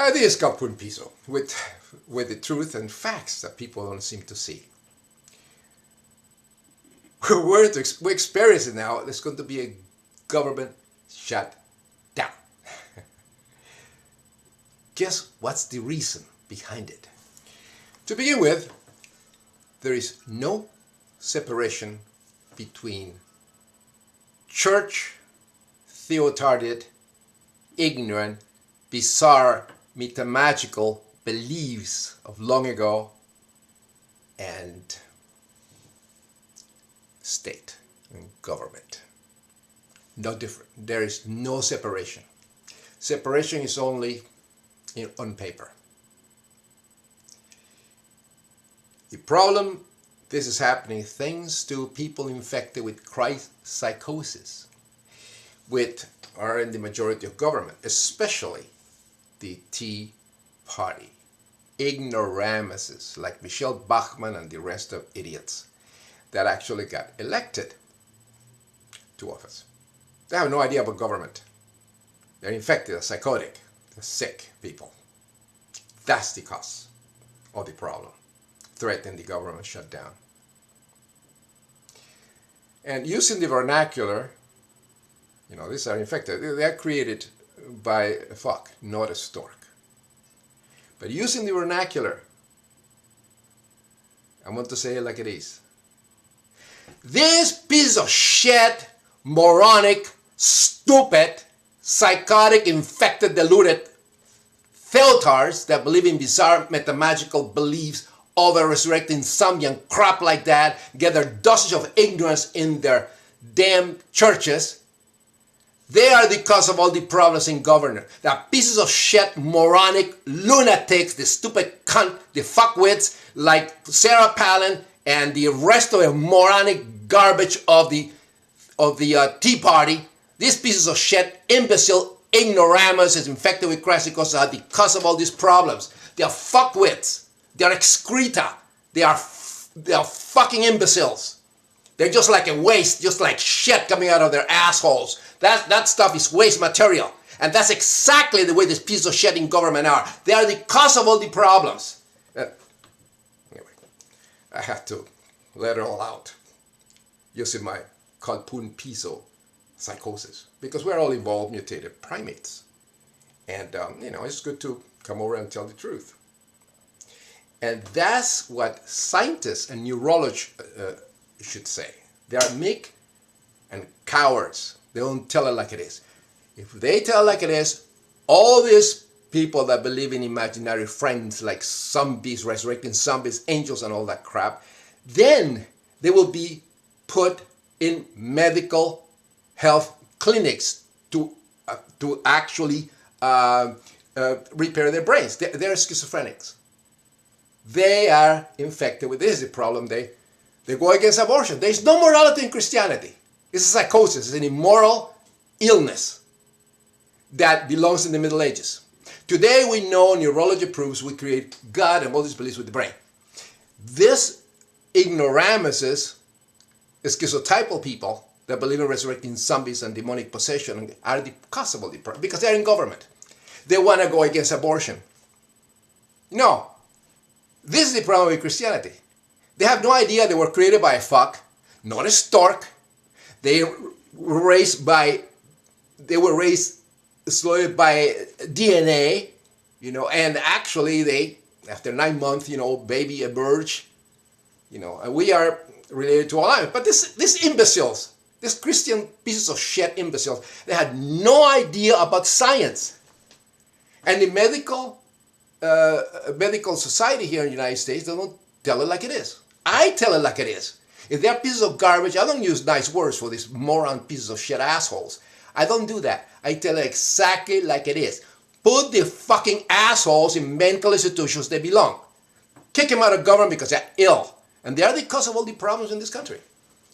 This is called Pun Piso, with the truth and facts that people don't seem to see. We experience it now. There's going to be a government shutdown. Guess what's the reason behind it? To begin with, there is no separation between church, theotarded, ignorant, bizarre, mythological beliefs of long ago and state and government. No different. There is no separation. Separation is only on paper. The problem, this is happening thanks to people infected with CHRIST-PSYCHOSIS, which are in the majority of government, especially the Tea Party. Ignoramuses like Michelle Bachmann and the rest of idiots that actually got elected to office. They have no idea about government. They're infected, they're psychotic, they're sick people. That's the cause of the problem. Threatening the government shutdown. And using the vernacular, these are infected. They are created by a fuck, not a stork. But using the vernacular, I want to say it like it is. This piece of shit, moronic, stupid, psychotic, infected, deluded theotards that believe in bizarre mathematical beliefs of a resurrecting zombie and crap like that, get their dosage of ignorance in their damn churches. They are the cause of all the problems in government. The pieces of shit, moronic, lunatics, the stupid cunt, the fuckwits like Sarah Palin and the rest of the moronic garbage of the Tea Party. These pieces of shit, imbecile, ignoramus, infected with CHRIST-PSYCHOSIS are the cause of all these problems. They are fuckwits. They are excreta. They are fucking imbeciles. They're just like a waste, just like shit coming out of their assholes. That stuff is waste material. And that's exactly the way these pieces of shit in government are. They are the cause of all the problems. Anyway, I have to let it all out using my called Pun Piso psychosis. Because we're all evolved mutated primates. And, it's good to come over and tell the truth. And that's what scientists and neurology should say. They are meek and cowards. They don't tell it like it is. If they tell it like it is, all these people that believe in imaginary friends like zombies, resurrecting zombies, angels and all that crap, then they will be put in medical health clinics to actually repair their brains. They're schizophrenics. They are infected with this. Is the problem. They go against abortion. There is no morality in Christianity. It's a psychosis. It's an immoral illness that belongs in the Middle Ages. Today we know neurology proves we create God and all these beliefs with the brain. This ignoramuses, schizotypal people that believe in resurrecting zombies and demonic possession are the cause of all the problem because they're in government. They want to go against abortion. No. This is the problem with Christianity. They have no idea they were created by a fuck, not a stork. They were raised slowly by DNA, and actually they, after 9 months, baby emerge, and we are related to all life. But these imbeciles, these Christian pieces of shit imbeciles, they had no idea about science. And the medical society here in the United States, they don't tell it like it is. I tell it like it is. If they're pieces of garbage, I don't use nice words for these moron pieces of shit assholes. I don't do that. I tell it exactly like it is. Put the fucking assholes in mental institutions they belong. Kick them out of government because they're ill. And they are the cause of all the problems in this country.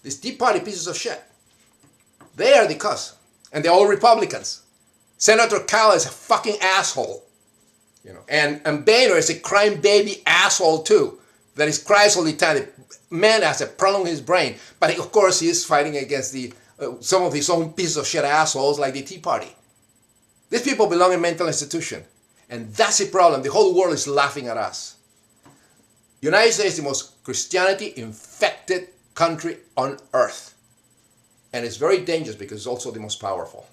These Tea Party pieces of shit. They are the cause. And they're all Republicans. Senator Cal is a fucking asshole. And Boehner is a crime baby asshole too. That is cries all the time. The man has a problem with his brain. But of course he is fighting against some of his own pieces of shit assholes like the Tea Party. These people belong in mental institution. And that's the problem. The whole world is laughing at us. United States is the most Christianity-infected country on earth. And it's very dangerous because it's also the most powerful.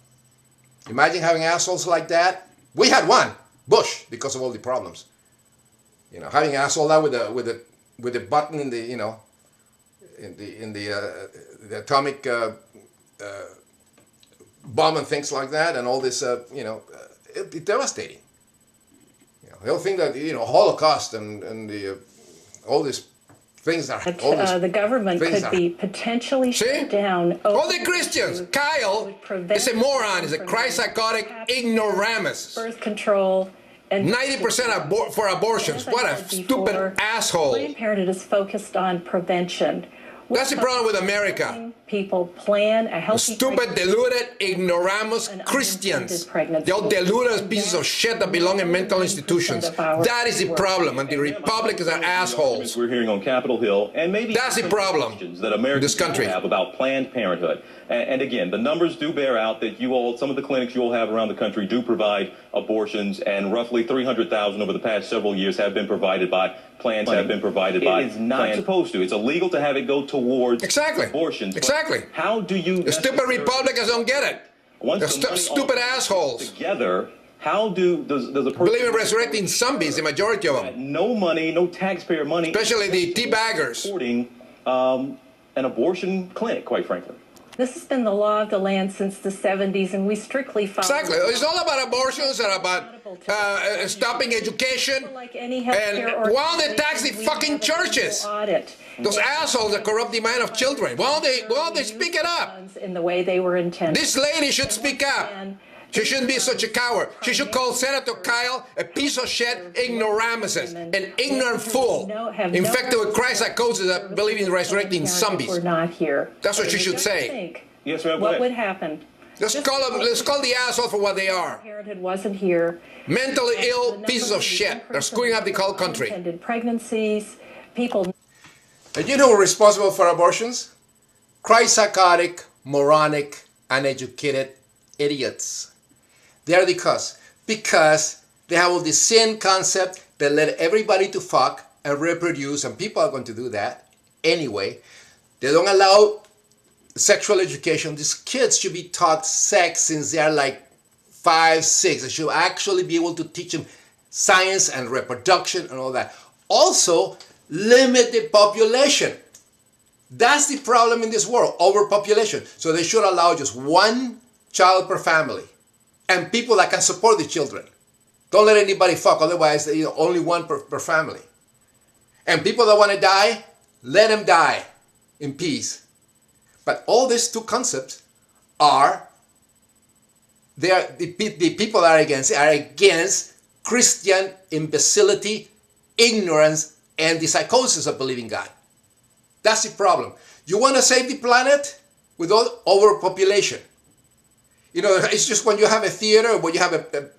Imagine having assholes like that. We had one, Bush, because of all the problems. You know, having an asshole that with the button in the, you know, in the atomic bomb and things like that, and all this, you know, it's devastating. You know, the whole thing that, you know, Holocaust and the all these things that the government could be potentially shut down. All the Christians. Kyle is a moron. Is a Christ-psychotic ignoramus. Birth control. And 90% for abortions. What a stupid asshole. Planned Parenthood is focused on prevention. That's the problem with America. People plan a healthy stupid, deluded, ignoramus Christians. They're deluded pieces of shit that belong in mental institutions. That is the problem, and the Republicans are assholes. We're hearing on Capitol Hill, and maybe that's the problem that Americans this country have about Planned Parenthood. And again, the numbers do bear out that you all, some of the clinics you all have around the country do provide abortions, and roughly 300,000 over the past several years have been provided by plans have been provided by. It is not supposed to. It's illegal to have it go towards abortions. Exactly. How do you? The stupid Republicans don't get it. They're stupid assholes. Together, how does a person believe in resurrecting zombies? The majority of them. No money, no taxpayer money. Especially the teabaggers. Supporting an abortion clinic, quite frankly. This has been the law of the land since the 70s, and we strictly follow. Exactly. It's all about abortions and about stopping education. And why don't they tax the fucking churches? Those assholes that corrupt the mind of children. Why don't they speak it up? In the way they were intended. This lady should speak up. She shouldn't be such a coward. She should call Senator Kyle a piece of shit, ignoramuses, an ignorant fool, infected with Christ-psychosis that believe in resurrecting zombies. We're not here. That's what she should say. Yes, ma'am. What would happen? Let's call the asshole for what they are. Parenthood wasn't here. Mentally ill pieces of shit. They're screwing up the whole country. Pregnancies, people. And you know who are responsible for abortions? Christ-psychotic, moronic, uneducated idiots. They're the cause. Because they have all this sin concept that led everybody to fuck and reproduce, and people are going to do that anyway. They don't allow sexual education. These kids should be taught sex since they're like 5, 6. They should actually be able to teach them science and reproduction and all that. Also, limit the population. That's the problem in this world, overpopulation. So they should allow just one child per family. And people that can support the children. Don't let anybody fuck, otherwise only one per family. And people that want to die, let them die in peace. But all these two concepts are, the people that are against Christian imbecility, ignorance, and the psychosis of believing God. That's the problem. You want to save the planet with all overpopulation. You know, it's just when you have a theater, when you have a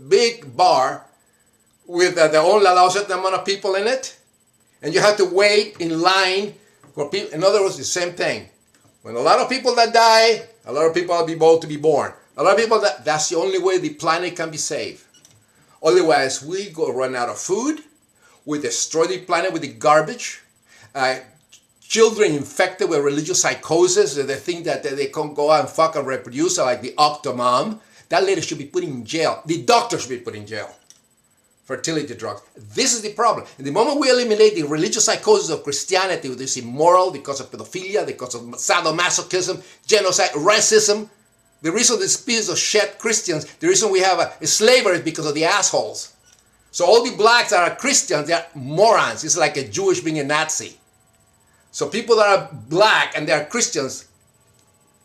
big bar with that only allows a certain amount of people in it, and you have to wait in line for people. In other words, the same thing. When a lot of people that die, a lot of people will be able to be born. A lot of people that's the only way the planet can be saved. Otherwise, we run out of food. We destroy the planet with the garbage. Children infected with religious psychosis, they think that they can go out and fuck and reproduce, like the Octomom. That lady should be put in jail. The doctor should be put in jail. Fertility drugs. This is the problem. And the moment we eliminate the religious psychosis of Christianity, which is immoral because of pedophilia, because of sadomasochism, genocide, racism, the reason these pieces of shit Christians, the reason we have a slavery is because of the assholes. So all the blacks that are Christians, they are morons. It's like a Jewish being a Nazi. So people that are black and they are Christians,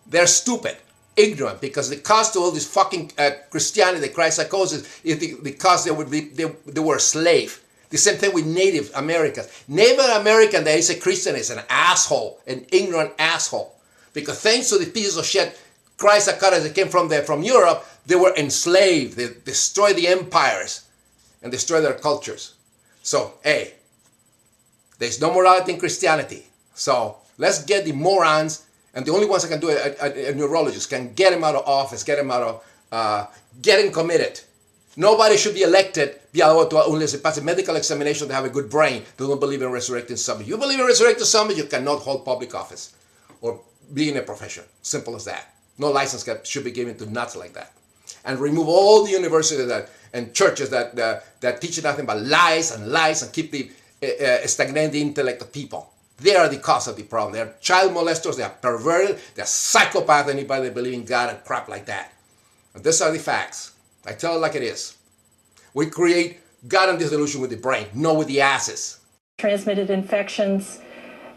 they're stupid, ignorant, because the cost to all this fucking Christianity, the Christ psychosis, is the cost they were a slave. The same thing with Native Americans. Native American that is a Christian is an asshole, an ignorant asshole. Because thanks to the pieces of shit Christ psychosis that came from Europe, they were enslaved. They destroyed the empires and destroyed their cultures. So, hey, there's no morality in Christianity. So let's get the morons, and the only ones that can do it, a neurologist, can get him out of office, get him out of, get him committed. Nobody should be elected unless they pass a medical examination to have a good brain. They don't believe in resurrecting zombies. You believe in resurrecting zombies, you cannot hold public office or be in a profession. Simple as that. No license should be given to nuts like that. And remove all the universities and churches that teach nothing but lies and keep the stagnate the intellect of people. They are the cause of the problem. They are child molesters, they are perverted, they are psychopaths, anybody that believes in God and crap like that. And these are the facts. I tell it like it is. We create God and disillusion with the brain, not with the asses. Transmitted infections,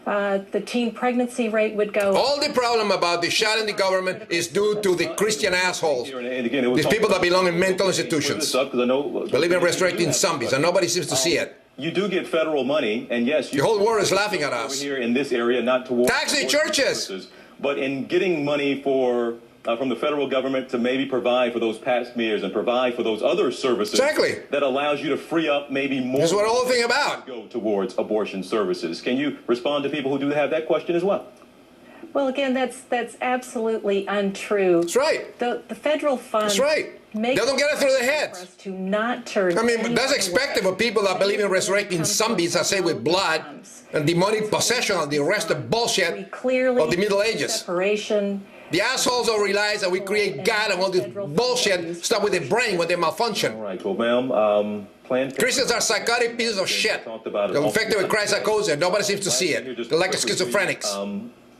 the teen pregnancy rate would go. All the problem about the shot in the government is due to the Christian assholes. These people that belong in mental institutions. Believe in resurrecting zombies, and nobody seems to see it. You do get federal money, and yes, the whole world is laughing at us. Here in this area, not towards tax the churches, but in getting money from the federal government to maybe provide for those pap smears and provide for those other services. Exactly. That allows you to free up maybe more. That's what the whole thing about. Go towards abortion services. Can you respond to people who do have that question as well? Well, again, that's absolutely untrue. That's right. The federal funds. That's right. They don't get it through their heads. To not turn. I mean, that's expected of people that believe in resurrecting zombies, I say, with blood and demonic possession and the rest of bullshit of the Middle Ages. Separation. The assholes don't realize that we create God and all this bullshit stuff with the brain when they malfunction. All right, well, ma'am, Christians are psychotic pieces of shit. They're infected with CHRIST-PSYCHOSIS. Nobody seems to see it. They're like schizophrenics.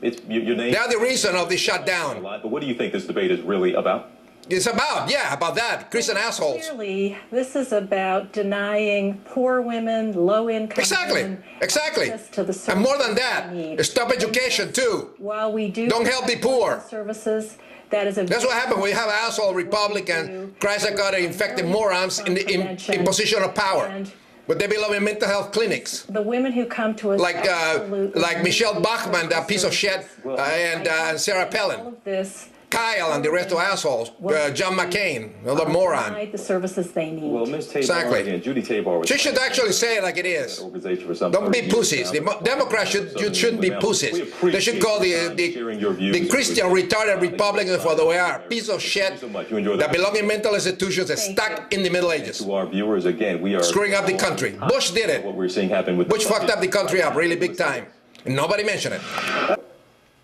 They are the reason of the shutdown. But what do you think this debate is really about? It's about that. Christian assholes. Clearly, this is about denying poor women, low-income women access to the services and more than that, stop education too. While we don't help the poor. Services, that's what happened. We have asshole Republican, Christ-God infected morons in position of power. But they belong in mental health clinics. The women who come to us, like Michelle Bachmann, that piece of shit, and Sarah Palin. All of this. Kyle and the rest of assholes, John McCain, another moron. The services they need. Well, Ms. Tabor, exactly. Judy Tabor. She should actually say it like it is. Don't be pussies. The Democrats shouldn't be pussies. They should call the Christian retarded Republicans for the way they are. Piece of shit that belong in mental institutions that stuck in the Middle Ages. To our viewers, again, we are screwing up the country. Bush did it. What we're seeing happen with Bush fucked up the country up really big time. And nobody mentioned it.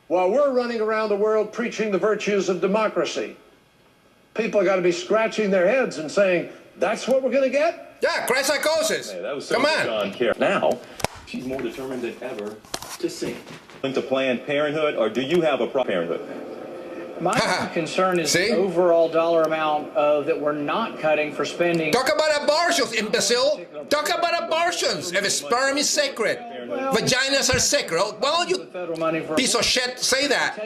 While we're running around the world preaching the virtues of democracy, people are going to be scratching their heads and saying, that's what we're going to get? Yeah, CHRIST-PSYCHOSIS. Hey, that was come on. John Kerry. Now, she's more determined than ever to sing. To Planned Parenthood, or do you have a Parenthood? My concern is the overall dollar amount that we're not cutting for spending. Talk about abortions, imbecile. Talk about abortions. If sperm is sacred, vaginas are sacred. Well, you piece of shit, say that.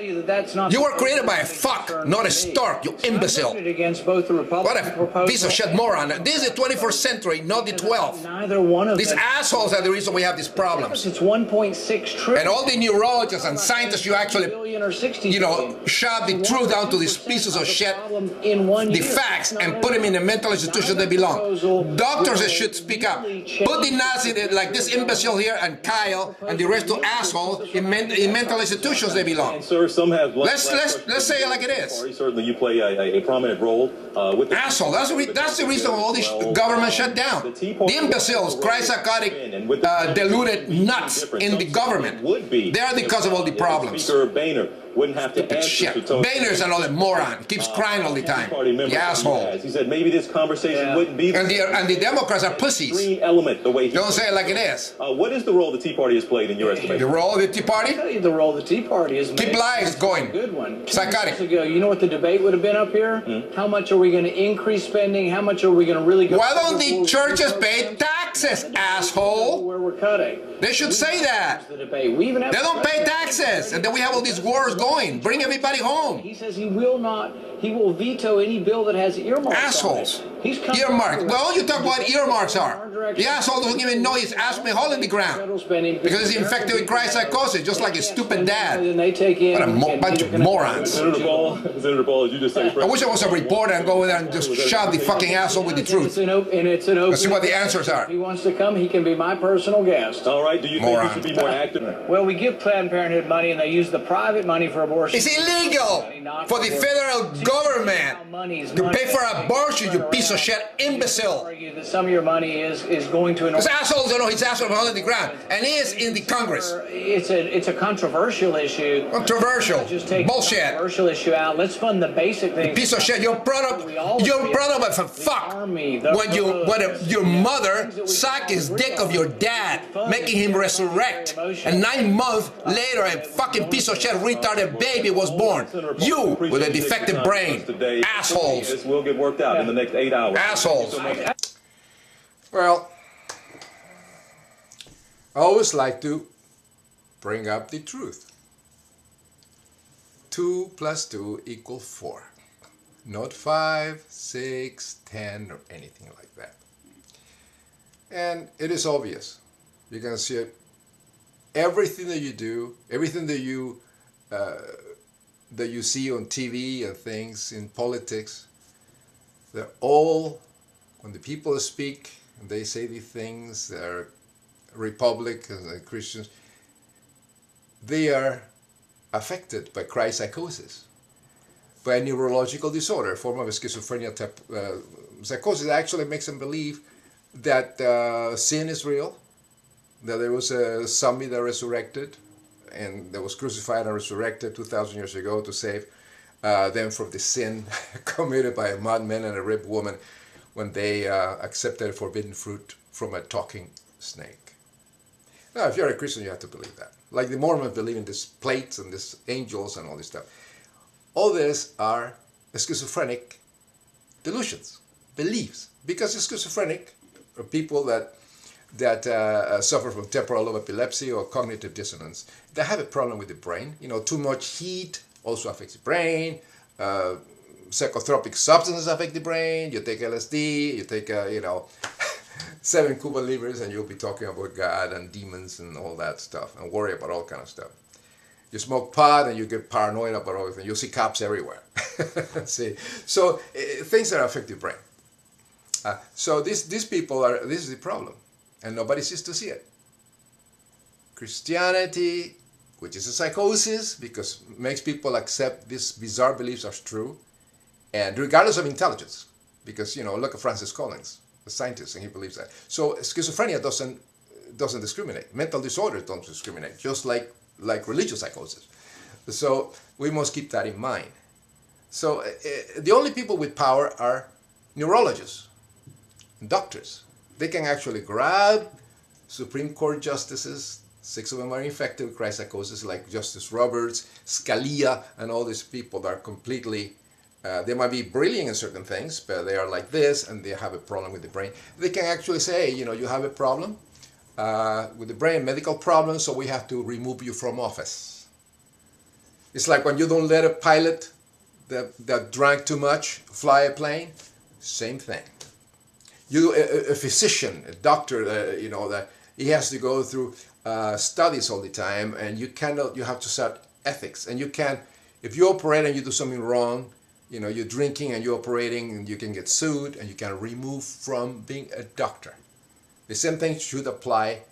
You were created by a fuck, not a stork, you imbecile. What a piece of shit moron. This is the 21st century, not the 12th. Neither one of these assholes are the reason we have these problems. It's 1.6 trillion. And all the neurologists and scientists you actually, shove the truth down to these pieces of shit, the facts, and put them in the mental institution they belong. Doctors should speak up. Put the Nazi like this imbecile here and Kyle and the rest of assholes in mental institutions they belong. And sir, some have. Let's say it like it is. Certainly, you play a prominent role with the asshole. That's the reason all this government shut down. The imbeciles, Christ-psychotic, deluded nuts in the government. They are the cause of all the problems. Speaker Boehner wouldn't have to answer. Shit. Boehner's another moron. Keeps crying all the time. The asshole. He said maybe this conversation wouldn't be. And the Democrats are pussies. Green element, the way he don't say it like it is. What is the role the Tea Party has played in your estimation? The role of the Tea Party? I'll tell you the role the Tea Party is. Keep lies going. Good one. Psychotic. Ago, you know what the debate would have been up here? How much are we going to increase spending? How much are we going to really go? Why don't the churches pay taxes, asshole? Where we're cutting. They should say that. They don't pay taxes, and then we have all these wars going. Bring everybody home. He says he will not. He will veto any bill that has earmarks. Assholes. Earmarks. Well, you talk about earmarks are. The asshole doesn't even know he's asking a hole in the ground because he's infected with Christ-psychosis, just like his stupid dad. What a bunch of morons. Senator Paul, as you just said. I wish I was a reporter and go over there and just shove the fucking asshole with the truth. Let's see what the answers are. If he wants to come, he can be my personal guest. All right. Do you think you should be more active? Well, we give Planned Parenthood money, and they use the private money for abortion. It's illegal for the federal government to pay for abortion, you piece piece of shit imbecile. Argue that some of your money is going to an. This asshole, you know, he's asshole on the ground, and he is in the Congress. It's a controversial issue. Controversial. Just take bullshit. The controversial issue out. Let's fund the basic things. The piece of shit. You're brought up as a fuck when your mother sucked his dick of your dad, making him resurrect, and 9 months later, a fucking piece of shit retarded baby was born. You with a defective brain. Assholes. This will get worked out in the next 8 hours. Assholes. Well, I always like to bring up the truth. 2 + 2 = 4. Not 5, 6, 10, or anything like that. And it is obvious. You can see it. Everything that you do, everything that you see on TV and things in politics, they're all, when the people speak and they say these things, they're Republicans and Christians, they are affected by CHRIST-PSYCHOSIS, by a neurological disorder, a form of schizophrenia type psychosis that actually makes them believe that sin is real, that there was a zombie that resurrected and that was crucified and resurrected 2,000 years ago to save them from the sin committed by a madman and a ripped woman when they accepted forbidden fruit from a talking snake. Now, if you're a Christian, you have to believe that. Like the Mormons believe in these plates and these angels and all this stuff. All this are schizophrenic delusions, beliefs. Because schizophrenic are people that suffer from temporal lobe epilepsy or cognitive dissonance. They have a problem with the brain. You know, too much heat also affects the brain. Psychotropic substances affect the brain. You take LSD, you take, 7 Cuban livers, and you'll be talking about God and demons and all that stuff, and worry about all kind of stuff. You smoke pot, and you get paranoid about everything. You see cops everywhere. See, so things that affect the brain. So these people are. This is the problem, and nobody seems to see it. Christianity, which is a psychosis, because it makes people accept these bizarre beliefs as true, and regardless of intelligence, because look at Francis Collins, the scientist, and he believes that. So schizophrenia doesn't discriminate. Mental disorders don't discriminate, just like religious psychosis. So we must keep that in mind. So the only people with power are neurologists, doctors. They can actually grab Supreme Court justices. 6 of them are infected with CHRIST-PSYCHOSIS, like Justice Roberts, Scalia, and all these people that are completely, they might be brilliant in certain things, but they are like this, and they have a problem with the brain. They can actually say, you have a problem with the brain, medical problem, so we have to remove you from office. It's like when you don't let a pilot that drank too much fly a plane, same thing. A physician, a doctor, that he has to go through studies all the time, and you have to set ethics, and you can't, if you operate and you do something wrong, you're drinking and you're operating, and you can get sued, and you can remove from being a doctor. The same thing should apply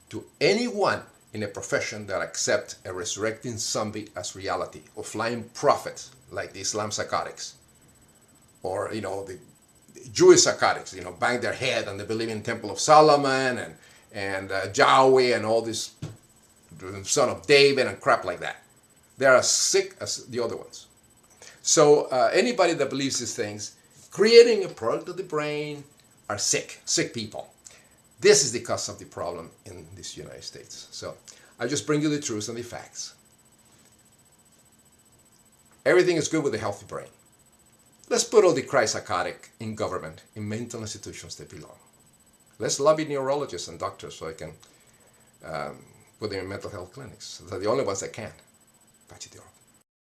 to anyone in a profession that accepts a resurrecting zombie as reality, or flying prophets like the Islam psychotics, or the Jewish psychotics, bang their head and they believe in Temple of Solomon and Yahweh and all this son of David and crap like that. They are as sick as the other ones. So anybody that believes these things, creating a product of the brain, are sick people. This is the cause of the problem in this United States. So I just bring you the truth and the facts. Everything is good with a healthy brain. Let's put all the CHRIST-psychotic in government, in mental institutions they belong. Let's lobby neurologists and doctors so I can put them in mental health clinics. They're the only ones that can. Patch it up.